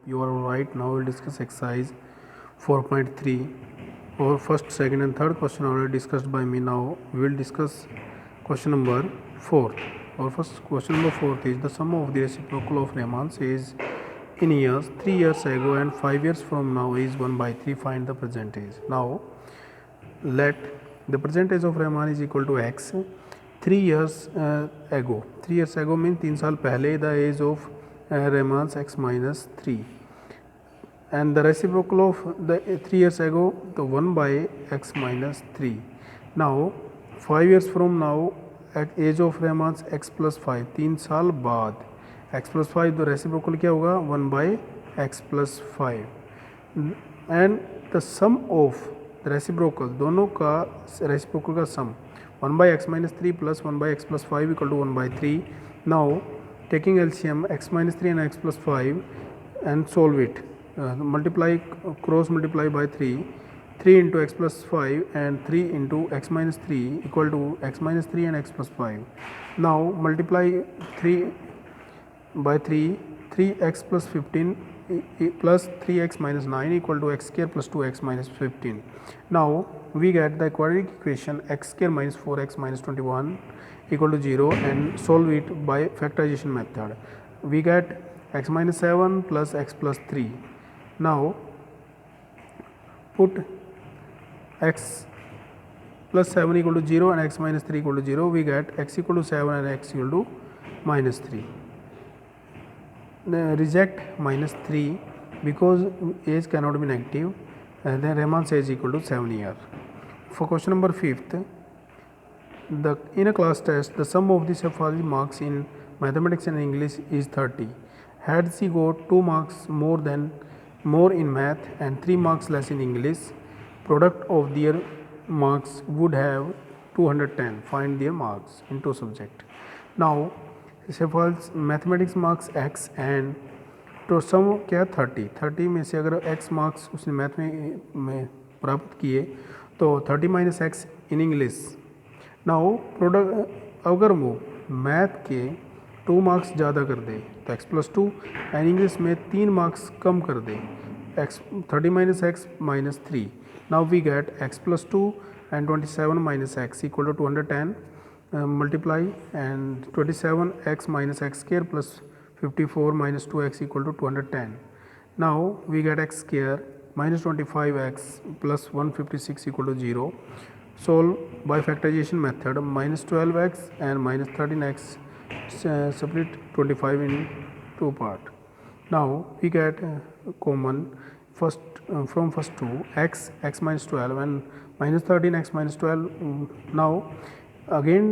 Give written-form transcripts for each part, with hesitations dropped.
You are right. Now we'll discuss exercise 4.3. Our first, second, and third question already discussed by me. Now we will discuss question number 4. Our first question number 4 is the sum of the reciprocal of Raman's is in years 3 years ago and 5 years from now is 1 by 3. Find the percentage. Now let the percentage of Rahman is equal to x. 3 years ago. 3 years ago means 3 साल पहले the age of Rahman's x minus 3. And the reciprocal of the 3 years ago the 1 by x minus 3. Now 5 years from now age of Rahman's x plus 5. 3 साल बाद x plus 5 तो reciprocal क्या होगा 1 by x plus 5. And the sum of the reciprocal दोनों का reciprocal का sum 1 by x minus 3 plus 1 by x plus 5 equal to 1 by 3. Now taking LCM x minus 3 and x plus 5 and solve it. Multiply, cross multiply by 3. 3 into x plus 5 and 3 into x minus 3 equal to x minus 3 and x plus 5. Now multiply 3 by 3. 3x plus 15 plus 3x minus 9 equal to x square plus 2x minus 15. Now we get the quadratic equation x square minus 4x minus 21 equal to 0 and solve it by factorization method. We get x minus 7 plus x plus 3. Now put x plus 7 equal to 0 and x minus 3 equal to 0. We get x equal to 7 and x equal to minus 3. Reject minus 3 because age cannot be negative, and then Rahman's age equal to 7 years. For question number 5th, in a class test the sum of the Shefali marks in mathematics and English is 30. Had she got 2 marks more in math and 3 marks less in English, product of their marks would have 210. Find their marks in 2 subject. Now Shefal's mathematics marks x and तो सम क्या 30 में से अगर x marks उसने math में प्राप्त किए तो 30 minus x in English. Now product अगर वो मैथ के 2 मार्क्स ज़्यादा कर दे तो x प्लस 2 एंड इंग्लिश में 3 मार्क्स कम कर दे x 30 minus x minus 3. Now we get x plus 2 and 27 minus x equal to 210. Multiply and 27x minus x square plus 54 minus 2x equal to 210. Now we get x square minus 25x plus 156 equal to 0. Solve by factorization method. Minus 12x and minus 13x split 25 in 2 part. Now we get common first from first two x minus 12 and minus 13x minus 12. Now again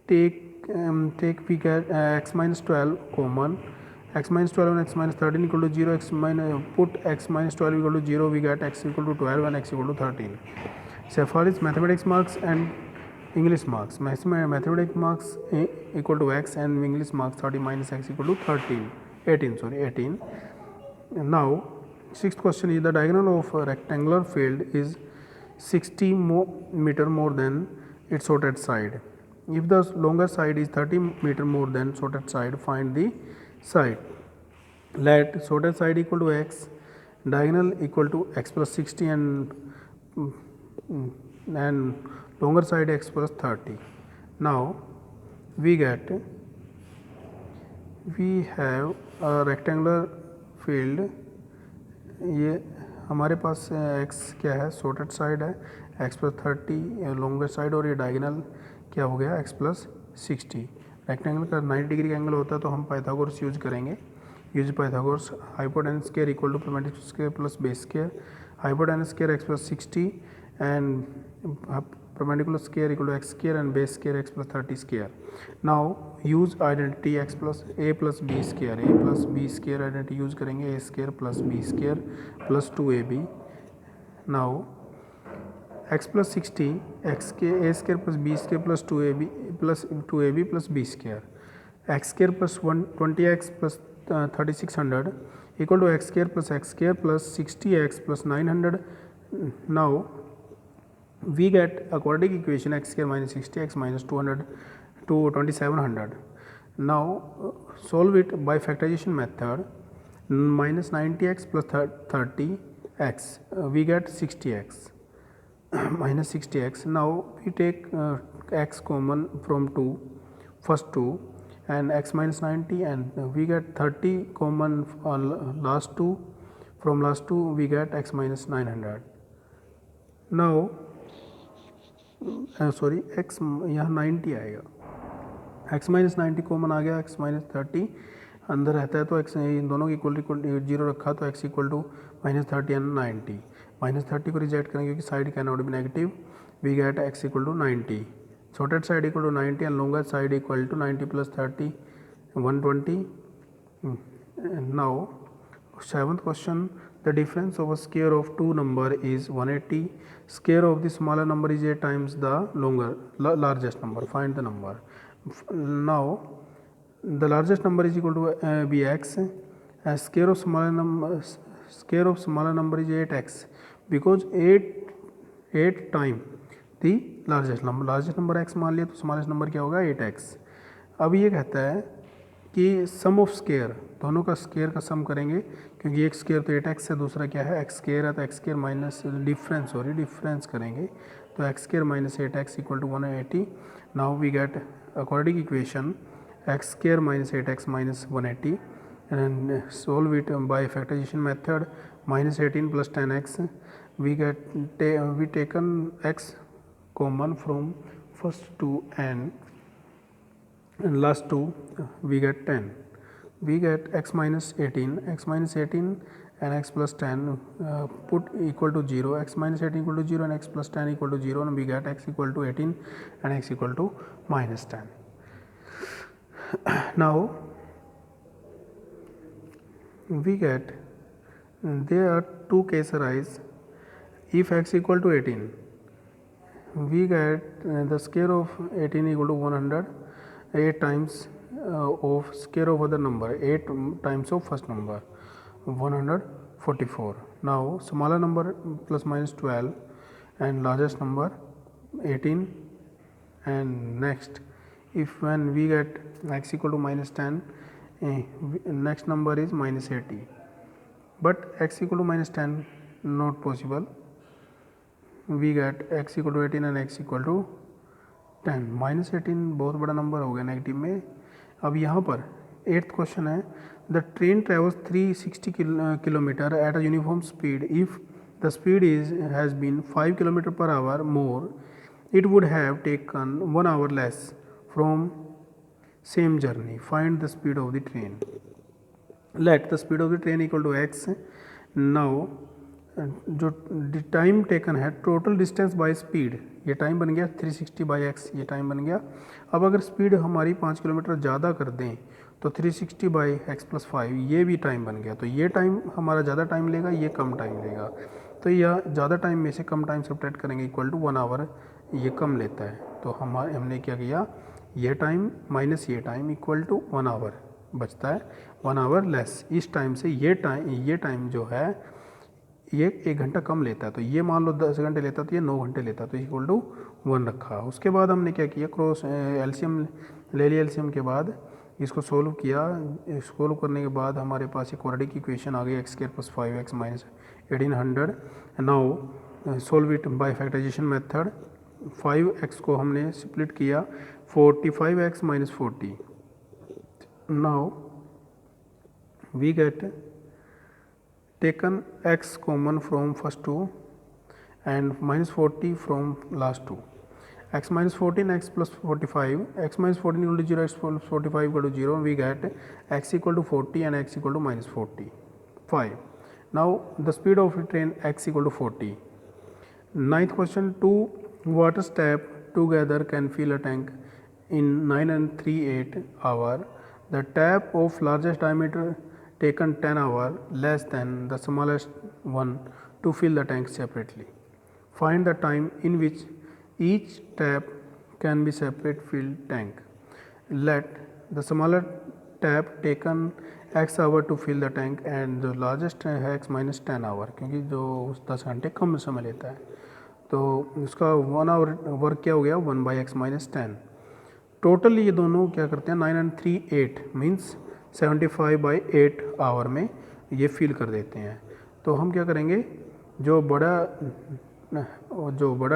take we get x minus 12 common. X minus 12 and x minus 13 equal to 0. Put x minus 12 equal to 0. We get x equal to 12 and x equal to 13. Shefali's mathematics marks and English marks. Mathematics marks equal to x and English marks 30 minus x equal to 18. Now 6th question is the diagonal of a rectangular field is 60 meter more than its shortest side. If the longer side is 30 meter more than shortest side, find the side. Let shortest side equal to x, diagonal equal to x plus 60 and longer side x plus 30. Now we have a rectangular field. ये हमारे पास x क्या है shorted side है x plus 30 longer side और ये diagonal क्या हो गया x प्लस 60. रेक्टेंगल का 90 डिग्री का एंगल होता है तो हम पाइथागोरस यूज करेंगे. Use Pythagoras hypotenuse square equal to perpendicular square plus base square. Hypotenuse square x plus 60 and perpendicular square equal to x square and base square x plus 30 square. Now use identity x plus a plus b square. A plus b square identity use करेंगे a square plus b square plus 2ab. Now x plus 60 x के a square plus b square plus 2ab plus b square. X square plus 120x plus 3600 equal to x square plus 60x plus 900. Now we get a quadratic equation x square minus 60x minus 200 to 2700. Now solve it by factorization method. minus 90x plus 30x, we get 60x minus 60x. Now we take x common from 2, first 2, and x minus 90, and we get 30 common last 2. From last 2 we get x minus 900. now sorry x यहाँ 90 आएगा, x minus 90 common आ गया, x minus 30 अंदर रहता है तो x इन दोनों की equal zero रखा तो x equal to minus 30 and 90. Minus 30 को रिजेक्ट करेंगे क्योंकि side can not be negative. We get x equal to 90. Shorter side equal to 90 and longer side equal to 90 plus 30 120. Now seventh question, the difference of a square of two number is 180. Square of the smaller number is 8 times the largest number. Find the number. Now the largest number is equal to be x, as square of smaller number is 8x, because 8 time the largest number x मान लिया तो smallest number क्या होगा 8x. अब ये कहता है कि सम ऑफ स्केयर, दोनों का स्केयर का सम करेंगे क्योंकि एक स्केयर तो 8x है, दूसरा क्या है x स्केयर है, तो x स्केयर माइनस डिफरेंस करेंगे तो x square minus 8x equal to 180. Now we get according equation x square minus 8x minus 180 and solve it by factorisation method. Minus 18 plus 10x, we taken x common from first two and last two, we get 10. We get x minus 18 and x plus 10 put equal to 0. X minus 18 equal to 0 and x plus 10 equal to 0, and we get x equal to 18 and x equal to minus 10. Now we get there are two cases arise. If x equal to 18, we get the square of 18 equal to 100, 8 times of square of other number, 8 times of first number, 144. Now smaller number plus minus 12 and largest number 18. And next, if when we get x equal to minus 10, next number is minus 80, but x equal to minus 10 not possible. We get x equal to 18 and x equal to 10. Minus 18 बहुत बड़ा number हो गया negative में. अब यहाँ पर 8th question है, the train travels 360 kilometre at a uniform speed. If the speed has been 5 kilometre per hour more, it would have taken 1 hour less from same journey. Find the speed of the train. Let the speed of the train equal to x. Now जो time taken है total distance by speed, ये time बन गया 360 by x, ये time बन गया. अब अगर स्पीड हमारी 5 किलोमीटर ज़्यादा कर दें तो 360 बाई x प्लस 5 ये भी टाइम बन गया. तो ये टाइम हमारा ज़्यादा टाइम लेगा, ये कम टाइम लेगा. तो यह ज़्यादा टाइम में से कम टाइम सब्ट्रैक्ट करेंगे इक्वल टू 1 hour, ये कम लेता है. तो हमने क्या किया, ये टाइम माइनस ये टाइम इक्वल टू 1 hour बचता है, 1 hour लेस. इस टाइम से ये टाइम जो है ये 1 घंटा कम लेता है. तो ये मान लो 10 घंटे लेता तो ये 9 घंटे लेता, तो इक्वल टू 1 रखा. उसके बाद हमने क्या किया, क्रॉस एलसीएम ले लिया. एलसीएम के बाद इसको सोल्व किया. सोल्व करने के बाद हमारे पास एक क्वाड्रेटिक इक्वेशन आ गई, x square plus 5x minus 1800. Now solve it by factorisation method. 5x को हमने स्प्लिट किया, 45x minus 40. Now we get taken x common from first two and minus 40 from last two. X minus 14, x plus 45, x minus 14 equal to 0, x plus 45 equal to 0. We get x equal to 40 and x equal to minus 45. Now the speed of the train x equal to 40. Ninth question, 2 water tap together can fill a tank in 9 and 3/8 hour. The tap of largest diameter taken 10 hours less than the smallest one to fill the tank separately. Find the time in which each tap can be separate filled tank. Let the smaller tap taken x hour to fill the tank and the largest है x minus 10 hour, क्योंकि जो 10 घंटे कम समय लेता है. तो उसका 1 hour work क्या हो गया, 1 by x minus 10. टोटल ये दोनों क्या करते हैं, 9 and 3/8 मीन्स 75 by 8 आवर में ये फिल कर देते हैं। तो हम क्या करेंगे, जो बड़ा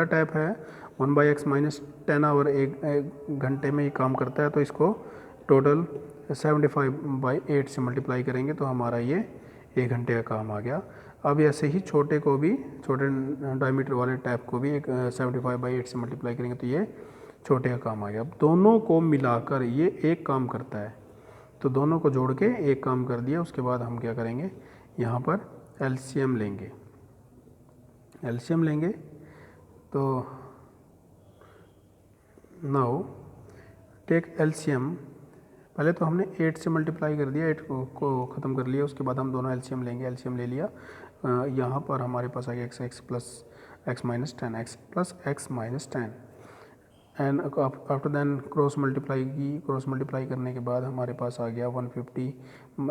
टैप है 1/x माइनस 10 आवर एक घंटे में ये काम करता है, तो इसको टोटल 75/8 से मल्टीप्लाई करेंगे तो हमारा ये 1 घंटे का काम आ गया। अब ऐसे ही छोटे डायमीटर वाले टैप को भी 75/8 से मल्टीप्लाई करेंगे तो ये छोटे का काम आ गया। अब दोनों को मिलाकर ये एक काम करता है, तो दोनों को जोड़ के एक काम कर दिया। उसके बाद हम क्या करेंगे, यहाँ पर एलसीएम लेंगे। तो नाउ टेक एलसीएम। पहले तो हमने 8 से मल्टीप्लाई कर दिया, 8 को ख़त्म कर लिया। उसके बाद हम दोनों एलसीएम लेंगे। एलसीएम ले लिया, यहाँ पर हमारे पास आ गया x plus x minus 10, x plus x minus 10 and after then cross multiply करने के बाद हमारे पास आ गया 150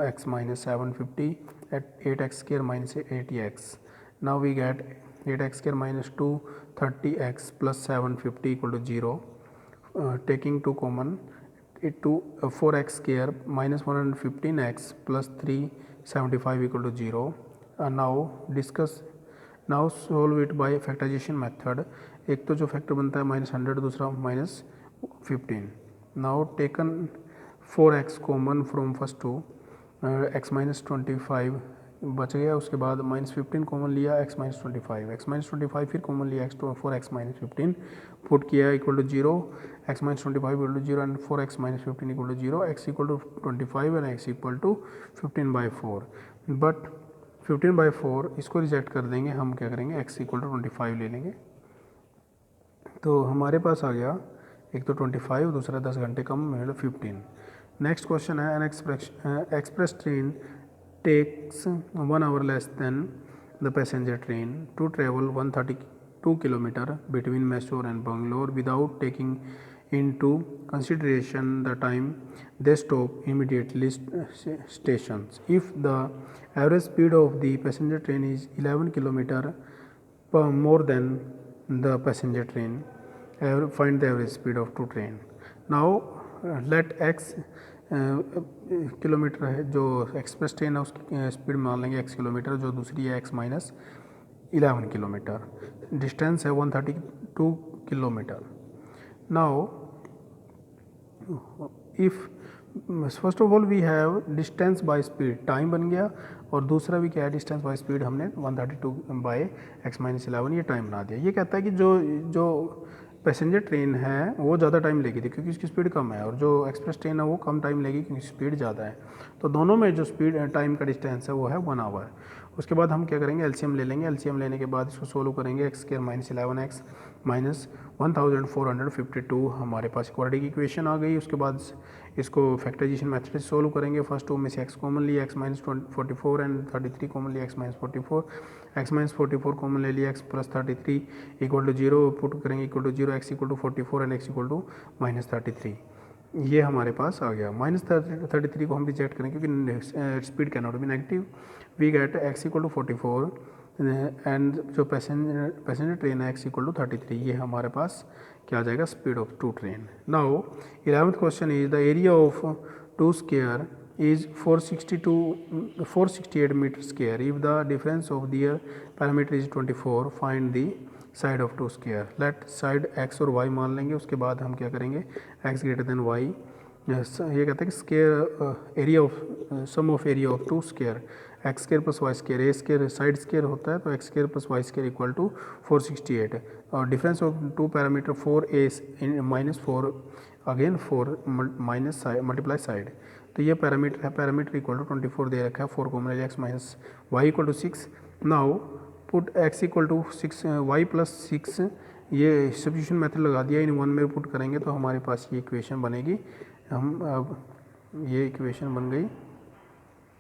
x minus 750 at 8x square minus 80x। Now we get 8x square minus 2 30x plus 750 equal to 0। Taking 2 common, 4x square minus 115x plus 375 equal to 0। Now solve it by factorisation method. एक तो जो factor बनता है -100, दूसरा -15। Now taken 4x common from first two, x minus 25 बच गया। उसके बाद -15 कॉमन लिया, x माइनस 25 फिर कॉमन लिया, 4x माइनस 15 पुट किया equal to 0, x minus 25 equal to 0 and 4x minus 15 equal to 0, x equal to 25 and x equal to 15/4। But 15/4 इसको reject कर देंगे, हम क्या करेंगे x इक्वल टू 25 ले लेंगे। तो हमारे पास आ गया एक तो 25, दूसरा 10 घंटे कम मतलब 15। नेक्स्ट क्वेश्चन है, an express train takes 1 hour less than the passenger train to travel 132 kilometre between Mysore and Bangalore without taking into consideration the time they stop immediately stations. If the average speed of the passenger train is 11 km per more than the passenger train, find the average speed of two train. Now let x kilometre है जो express train है उसकी speed मान लेंगे x kilometre, जो दूसरी है x minus 11 kilometre, distance है 132 kilometre. Now if first of all we have distance by speed, time बन गया, और दूसरा भी क्या है, डिस्टेंस बाय स्पीड हमने 132/x माइनस 11 ये टाइम बना दिया। ये कहता है कि जो पैसेंजर ट्रेन है वो ज़्यादा टाइम लेगी थी क्योंकि उसकी स्पीड कम है, और जो एक्सप्रेस ट्रेन है वो कम टाइम लेगी क्योंकि स्पीड ज़्यादा है। तो दोनों में जो स्पीड टाइम का डिस्टेंस है वो है 1 hour। उसके बाद हम क्या करेंगे, एलसीएम ले लेंगे। एलसीएम लेने के बाद इसको सोल्व करेंगे, x square minus 11x minus 1452 हमारे पास क्वाड्रेटिक इक्वेशन आ गई। उसके बाद इसको फैक्टराइजेशन मेथड से सोल्व करेंगे। फर्स्ट टू में से x कॉमन लिया, x माइनस 44 एंड 33 कॉमन लिया, x माइनस 44 कॉमन ले लिया, x plus 33 equal to 0 put करेंगे equal to 0, x equal to 44 and x equal to -33। ये हमारे पास आ गया। -33 को हम रिजेक्ट करेंगे क्योंकि speed can not be negative. We get x equal to 44 and जो पैसेंजर ट्रेन है x इक्वल टू 33। ये हमारे पास क्या आ जाएगा, speed of two train. Now 11th question is the area of two square is 468 meter square. If the difference of their parameter is 24, find the side of two square. Let side x और y मान लेंगे। उसके बाद हम क्या करेंगे, x greater than y, ये कहते हैं कि square area of sum of area of two square, x square plus y square, a square side square होता है तो x square plus y square equal to 468, और difference of two parameter 4a minus 4 again 4 minus multiply side. तो ये parameter है, parameter equal to 24 दे रखा है, 4 common ले x minus y equal to 6। Now put x equal to 6 y plus 6, ये substitution method लगा दिया, इन 1 में पुट करेंगे तो हमारे पास ये इक्वेशन बनेगी। हम अब ये इक्वेशन बन गई।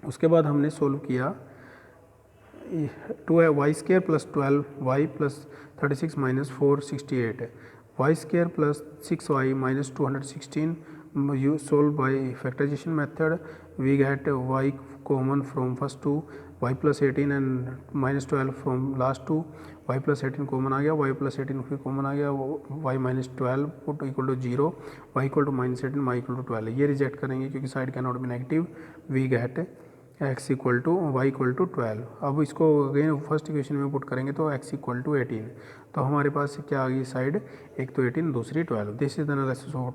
उसके बाद हमने सोल्व किया 2 y square plus 12 y plus 36 minus 468, y square plus 6 y minus 216। You solve by factorization method. We get y common from first two, y plus 18 and minus 12 from last two, y plus 18 common आ गया, y plus 18 फिर common आ गया, y minus 12 put equal to 0, y equal to -18, y equal to 12। ये reject करेंगे क्योंकि side can not be negative. We get x equal to y equal to 12। अब इसको again first equation में put करेंगे तो x इक्वल टू 18। तो हमारे पास क्या आ गई साइड, एक तो 18 दूसरी 12। This is the analysis of